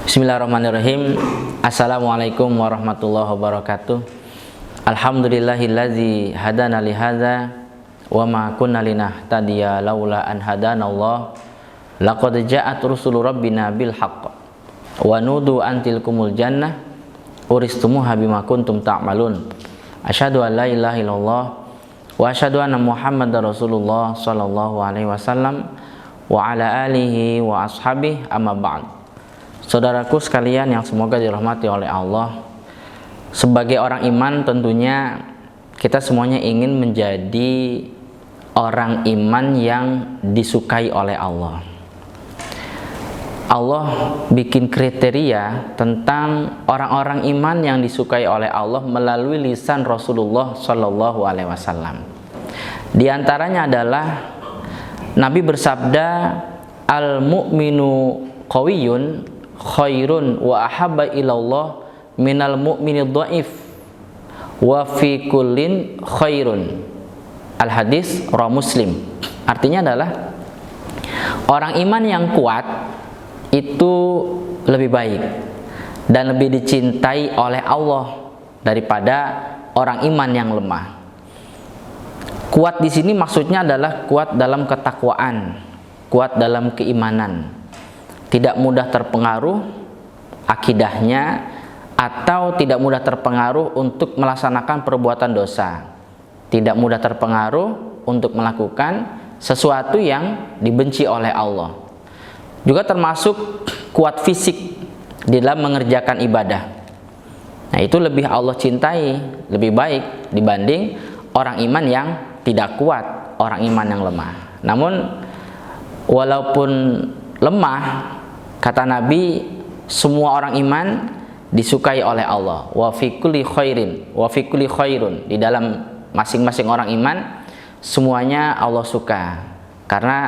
Bismillahirrahmanirrahim. Assalamualaikum warahmatullahi wabarakatuh. Alhamdulillahillazi hadana li hadza wa ma kunna linahtadiya laula an hadanallah. Laqad ja'at rusulu rabbina bil haqq wa nudu an tilkumul jannah uristumuha bima kuntum ta'malun. Asyhadu an la ilaha illallah wa asyhadu anna Muhammadar Rasulullah sallallahu alaihi wasallam wa ala alihi wa ashabihi, amma ba'd. Saudaraku sekalian yang semoga dirahmati oleh Allah, sebagai orang iman tentunya kita semuanya ingin menjadi orang iman yang disukai oleh Allah. Allah bikin kriteria tentang orang-orang iman yang disukai oleh Allah melalui lisan Rasulullah Shallallahu Alaihi Wasallam. Di antaranya adalah Nabi bersabda, al-mu'minu qawiyun khairun wa ahabba ilallah minal mu'mini dhaif wa fi kullin khairun. Al-hadis rawahu Muslim. Artinya adalah orang iman yang kuat itu lebih baik dan lebih dicintai oleh Allah daripada orang iman yang lemah. Kuat di sini maksudnya adalah kuat dalam ketakwaan, kuat dalam keimanan, tidak mudah terpengaruh akidahnya atau tidak mudah terpengaruh untuk melaksanakan perbuatan dosa, tidak mudah terpengaruh untuk melakukan sesuatu yang dibenci oleh Allah. Juga termasuk kuat fisik di dalam mengerjakan ibadah. Nah, itu lebih Allah cintai, lebih baik dibanding orang iman yang tidak kuat, orang iman yang lemah. Namun walaupun lemah, kata Nabi, semua orang iman disukai oleh Allah. Wa fi kulli khairin, wa fi kulli khairun. Di dalam masing-masing orang iman semuanya Allah suka. Karena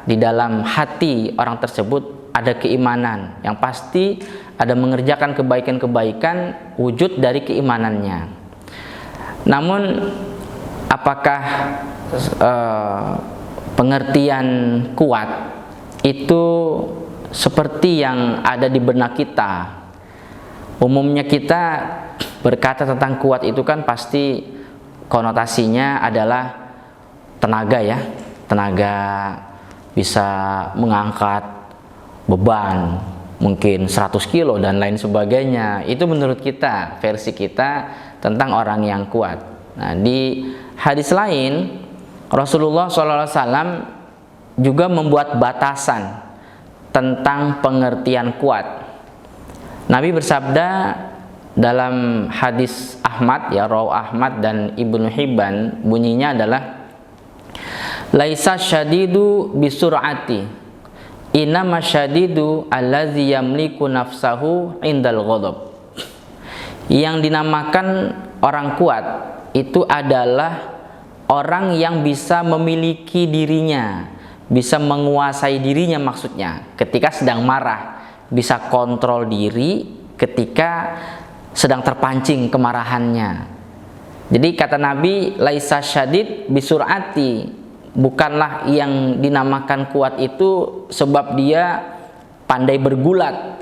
di dalam hati orang tersebut ada keimanan yang pasti, ada mengerjakan kebaikan-kebaikan wujud dari keimanannya. Namun apakah pengertian kuat itu seperti yang ada di benak kita? Umumnya kita berkata tentang kuat itu kan pasti konotasinya adalah tenaga ya, tenaga bisa mengangkat beban mungkin 100 kilo dan lain sebagainya. Itu menurut kita, versi kita tentang orang yang kuat. Nah, di hadis lain Rasulullah SAW juga membuat batasan tentang pengertian kuat. Nabi bersabda dalam hadis Ahmad, ya, rawahu Ahmad dan Ibnu Hibban, bunyinya adalah laisa syadidu bisur'ati innama syadidu allazi yamliku nafsahu indal ghadab. Yang dinamakan orang kuat itu adalah orang yang bisa memiliki dirinya, bisa menguasai dirinya, maksudnya ketika sedang marah, bisa kontrol diri ketika sedang terpancing kemarahannya. Jadi kata Nabi, laisa syadid bisur'ati, bukanlah yang dinamakan kuat itu sebab dia pandai bergulat,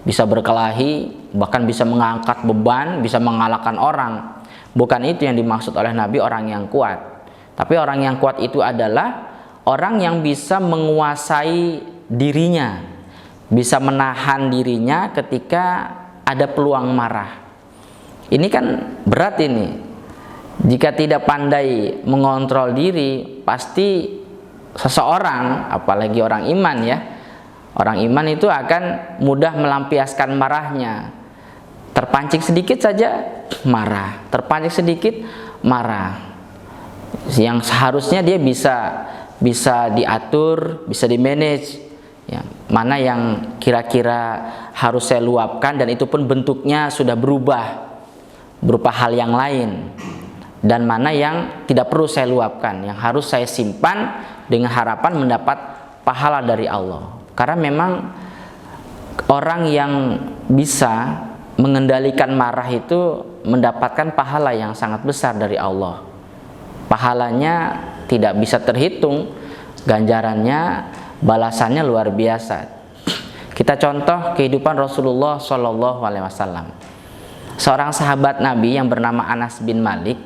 bisa berkelahi, bahkan bisa mengangkat beban, bisa mengalahkan orang. Bukan itu yang dimaksud oleh Nabi orang yang kuat. Tapi orang yang kuat itu adalah orang yang bisa menguasai dirinya, bisa menahan dirinya ketika ada peluang marah. Ini kan berat ini. Jika tidak pandai mengontrol diri, pasti seseorang, apalagi orang iman ya, orang iman itu akan mudah melampiaskan marahnya. Terpancing sedikit saja marah, terpancing sedikit marah. Yang seharusnya dia bisa diatur, bisa dimanage, ya, mana yang kira-kira harus saya luapkan dan itu pun bentuknya sudah berubah, berupa hal yang lain, dan mana yang tidak perlu saya luapkan, yang harus saya simpan dengan harapan mendapat pahala dari Allah. Karena memang orang yang bisa mengendalikan marah itu mendapatkan pahala yang sangat besar dari Allah. Pahalanya tidak bisa terhitung, ganjarannya, balasannya luar biasa. Kita contoh kehidupan Rasulullah Shallallahu Alaihi Wasallam. Seorang sahabat Nabi yang bernama Anas bin Malik,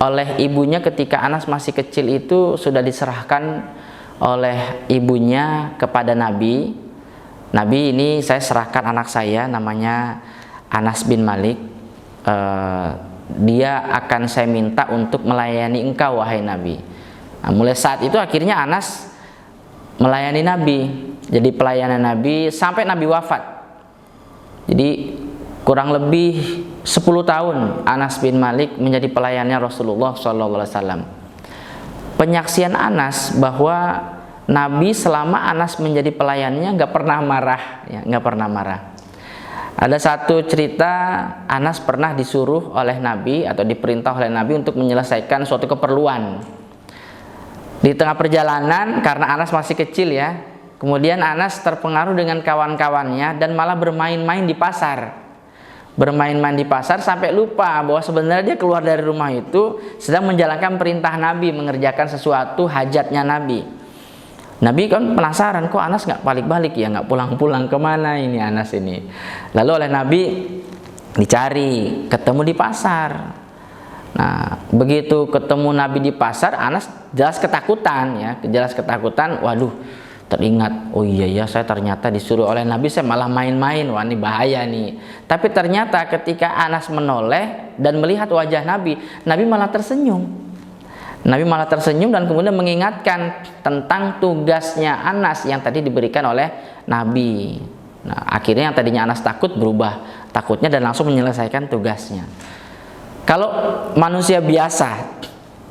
oleh ibunya ketika Anas masih kecil itu sudah diserahkan oleh ibunya kepada Nabi. Nabi, ini saya serahkan anak saya namanya Anas bin Malik. Dia akan saya minta untuk melayani engkau wahai Nabi. Nah, mulai saat itu akhirnya Anas melayani Nabi, jadi pelayanan Nabi sampai Nabi wafat. Jadi kurang lebih 10 tahun Anas bin Malik menjadi pelayannya Rasulullah SAW. Penyaksian Anas bahwa Nabi selama Anas menjadi pelayannya nggak pernah marah, ya, nggak pernah marah. Ada satu cerita, Anas pernah disuruh oleh Nabi atau diperintah oleh Nabi untuk menyelesaikan suatu keperluan. Di tengah perjalanan, karena Anas masih kecil ya, kemudian Anas terpengaruh dengan kawan-kawannya dan malah bermain-main di pasar. Bermain-main di pasar sampai lupa bahwa sebenarnya dia keluar dari rumah itu sedang menjalankan perintah Nabi, mengerjakan sesuatu hajatnya Nabi. Nabi kan penasaran, kok Anas nggak balik-balik ya, nggak pulang-pulang, kemana ini Anas ini. Lalu oleh Nabi dicari, ketemu di pasar. Nah, begitu ketemu Nabi di pasar, Anas jelas ketakutan ya, jelas ketakutan. Waduh, teringat, oh iya ya, saya ternyata disuruh oleh Nabi, saya malah main-main, wah ini bahaya nih. Tapi ternyata ketika Anas menoleh dan melihat wajah Nabi, Nabi malah tersenyum. Nabi malah tersenyum dan kemudian mengingatkan tentang tugasnya Anas yang tadi diberikan oleh Nabi. Nah, akhirnya yang tadinya Anas takut berubah takutnya dan langsung menyelesaikan tugasnya. Kalau manusia biasa,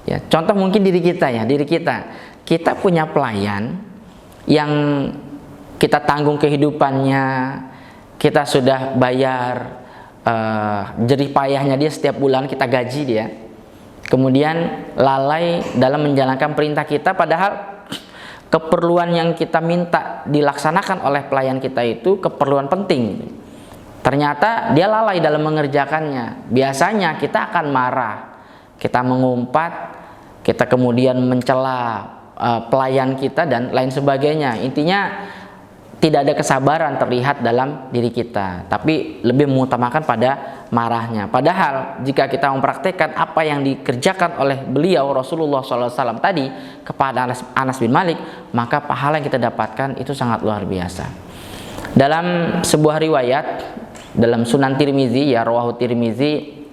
ya, contoh mungkin diri kita ya, kita punya pelayan yang kita tanggung kehidupannya, kita sudah bayar jerih payahnya dia setiap bulan, kita gaji dia. Kemudian lalai dalam menjalankan perintah kita, padahal keperluan yang kita minta dilaksanakan oleh pelayan kita itu keperluan penting. Ternyata dia lalai dalam mengerjakannya. Biasanya kita akan marah, kita mengumpat, kita kemudian mencela pelayan kita dan lain sebagainya. Intinya tidak ada kesabaran terlihat dalam diri kita, tapi lebih mengutamakan pada marahnya. Padahal jika kita mempraktekkan apa yang dikerjakan oleh beliau Rasulullah SAW tadi kepada Anas bin Malik, maka pahala yang kita dapatkan itu sangat luar biasa. Dalam sebuah riwayat dalam Sunan Tirmizi, ya, Rawahu Tirmizi,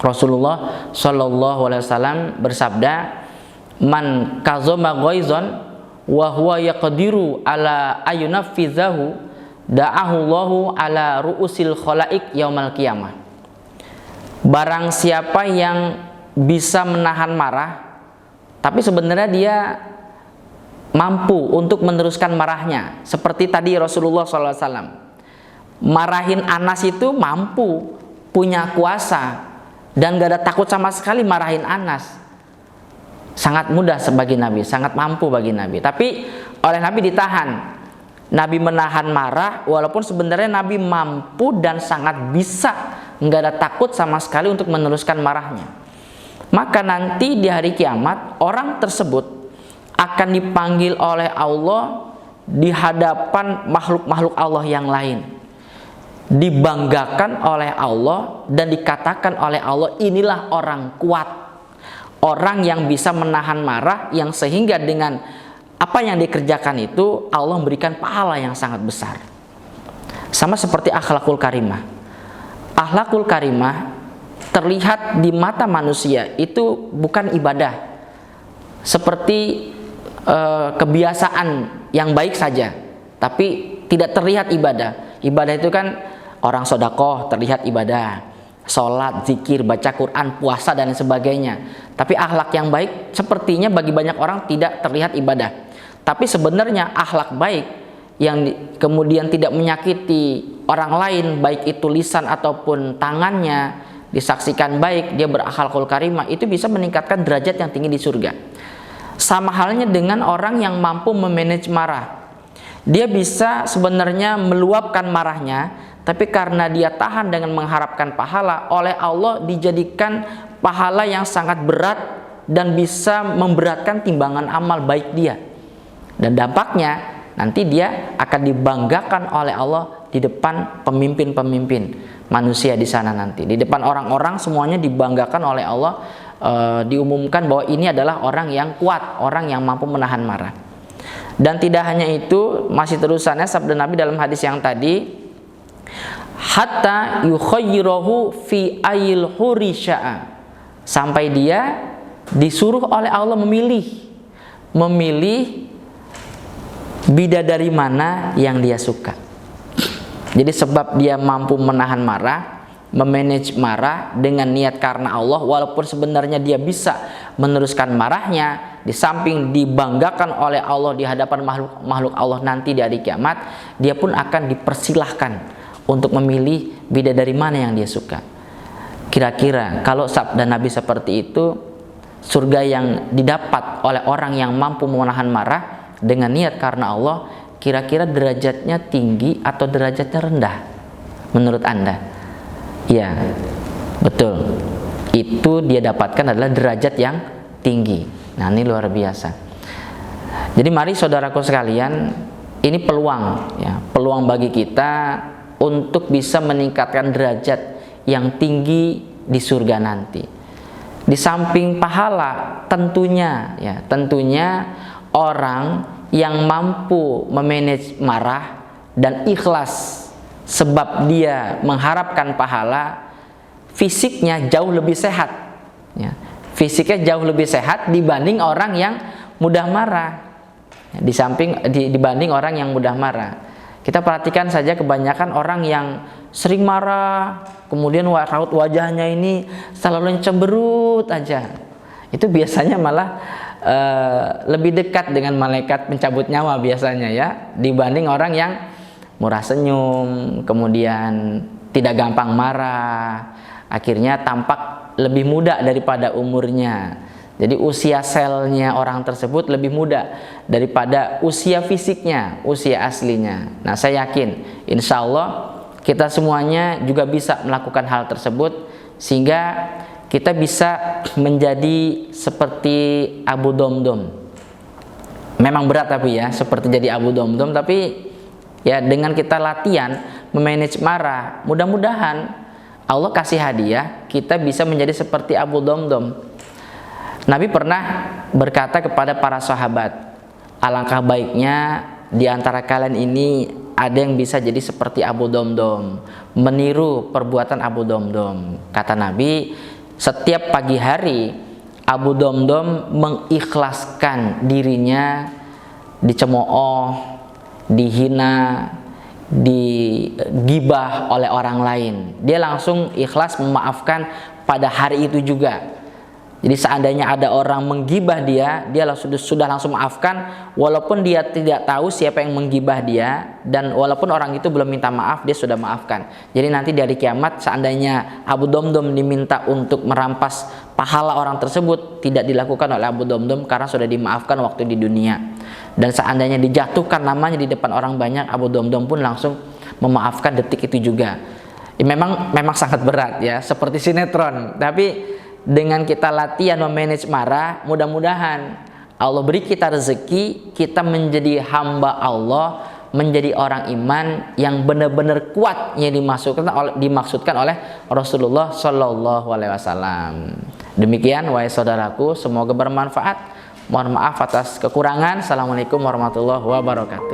Rasulullah SAW bersabda, man kazoma ghaizon wa huwa yaqdiru ala ayunaffizahu da'ahu Allahu ala ru'usil khalaik yaumal qiyamah. Barang siapa yang bisa menahan marah tapi sebenarnya dia mampu untuk meneruskan marahnya, seperti tadi Rasulullah SAW marahin Anas itu mampu, punya kuasa dan gak ada takut sama sekali marahin Anas. Sangat mudah sebagai Nabi, sangat mampu bagi Nabi. Tapi oleh Nabi ditahan. Nabi menahan marah walaupun sebenarnya Nabi mampu dan sangat bisa, nggak ada takut sama sekali untuk meneruskan marahnya. Maka nanti di hari kiamat orang tersebut akan dipanggil oleh Allah di hadapan makhluk-makhluk Allah yang lain. Dibanggakan oleh Allah dan dikatakan oleh Allah, inilah orang kuat. Orang yang bisa menahan marah, yang sehingga dengan apa yang dikerjakan itu Allah memberikan pahala yang sangat besar. Sama seperti akhlakul karimah. Akhlakul karimah terlihat di mata manusia itu bukan ibadah, seperti kebiasaan yang baik saja, tapi tidak terlihat ibadah. Ibadah itu kan orang sedekah terlihat ibadah, sholat, zikir, baca Quran, puasa dan sebagainya. Tapi akhlak yang baik sepertinya bagi banyak orang tidak terlihat ibadah. Tapi sebenarnya akhlak baik yang kemudian tidak menyakiti orang lain, baik itu lisan ataupun tangannya, disaksikan baik, dia berakhlakul karimah, itu bisa meningkatkan derajat yang tinggi di surga. Sama halnya dengan orang yang mampu memanage marah. Dia bisa sebenarnya meluapkan marahnya, tapi karena dia tahan dengan mengharapkan pahala, oleh Allah dijadikan pahala yang sangat berat dan bisa memberatkan timbangan amal baik dia. Dan dampaknya nanti dia akan dibanggakan oleh Allah di depan pemimpin-pemimpin manusia di sana nanti. Di depan orang-orang semuanya dibanggakan oleh Allah, diumumkan bahwa ini adalah orang yang kuat, orang yang mampu menahan marah. Dan tidak hanya itu, masih terusannya sabda Nabi dalam hadis yang tadi, hatta yukhayyirahu fi ayil hurisya'a, sampai dia disuruh oleh Allah memilih bidadari mana yang dia suka. Jadi sebab dia mampu menahan marah, memanage marah dengan niat karena Allah, walaupun sebenarnya dia bisa meneruskan marahnya, di samping dibanggakan oleh Allah di hadapan makhluk Allah nanti di hari kiamat, dia pun akan dipersilahkan untuk memilih bidadari mana yang dia suka. Kira-kira kalau sabda Nabi seperti itu, surga yang didapat oleh orang yang mampu menahan marah dengan niat karena Allah, kira-kira derajatnya tinggi atau derajatnya rendah menurut Anda? Ya, betul. Itu dia dapatkan adalah derajat yang tinggi. Nah, ini luar biasa. Jadi mari saudaraku sekalian, ini peluang ya, peluang bagi kita untuk bisa meningkatkan derajat yang tinggi di surga nanti. Di samping pahala, tentunya orang yang mampu memanage marah dan ikhlas sebab dia mengharapkan pahala, fisiknya jauh lebih sehat ya. Fisiknya jauh lebih sehat dibanding orang yang mudah marah ya, dibanding orang yang mudah marah. Kita perhatikan saja kebanyakan orang yang sering marah, kemudian raut wajahnya ini selalu cemberut aja, itu biasanya malah lebih dekat dengan malaikat pencabut nyawa biasanya ya, dibanding orang yang murah senyum, kemudian tidak gampang marah, akhirnya tampak lebih muda daripada umurnya. Jadi usia selnya orang tersebut lebih muda daripada usia fisiknya, usia aslinya. Nah, saya yakin insya Allah kita semuanya juga bisa melakukan hal tersebut, sehingga kita bisa menjadi seperti Abu Domdom. Memang berat tapi ya, seperti jadi Abu Domdom, tapi ya dengan kita latihan memanage marah, mudah-mudahan Allah kasih hadiah kita bisa menjadi seperti Abu Domdom. Nabi pernah berkata kepada para sahabat, alangkah baiknya di antara kalian ini ada yang bisa jadi seperti Abu Domdom, meniru perbuatan Abu Domdom. Kata Nabi, setiap pagi hari Abu Domdom mengikhlaskan dirinya dicemooh, dihina, digibah oleh orang lain. Dia langsung ikhlas memaafkan pada hari itu juga. Jadi seandainya ada orang menggibah dia sudah langsung maafkan, walaupun dia tidak tahu siapa yang menggibah dia, dan walaupun orang itu belum minta maaf, dia sudah maafkan. Jadi nanti di hari kiamat seandainya Abu Domdom diminta untuk merampas pahala orang tersebut, tidak dilakukan oleh Abu Domdom karena sudah dimaafkan waktu di dunia. Dan seandainya dijatuhkan namanya di depan orang banyak, Abu Domdom pun langsung memaafkan detik itu juga. Memang sangat berat ya, seperti sinetron. Tapi dengan kita latihan memanage marah, mudah-mudahan Allah beri kita rezeki, kita menjadi hamba Allah, menjadi orang iman yang benar-benar kuat yang dimaksudkan oleh Rasulullah Shallallahu Alaihi Wasallam. Demikian wahai saudaraku, semoga bermanfaat. Mohon maaf atas kekurangan. Assalamualaikum warahmatullahi wabarakatuh.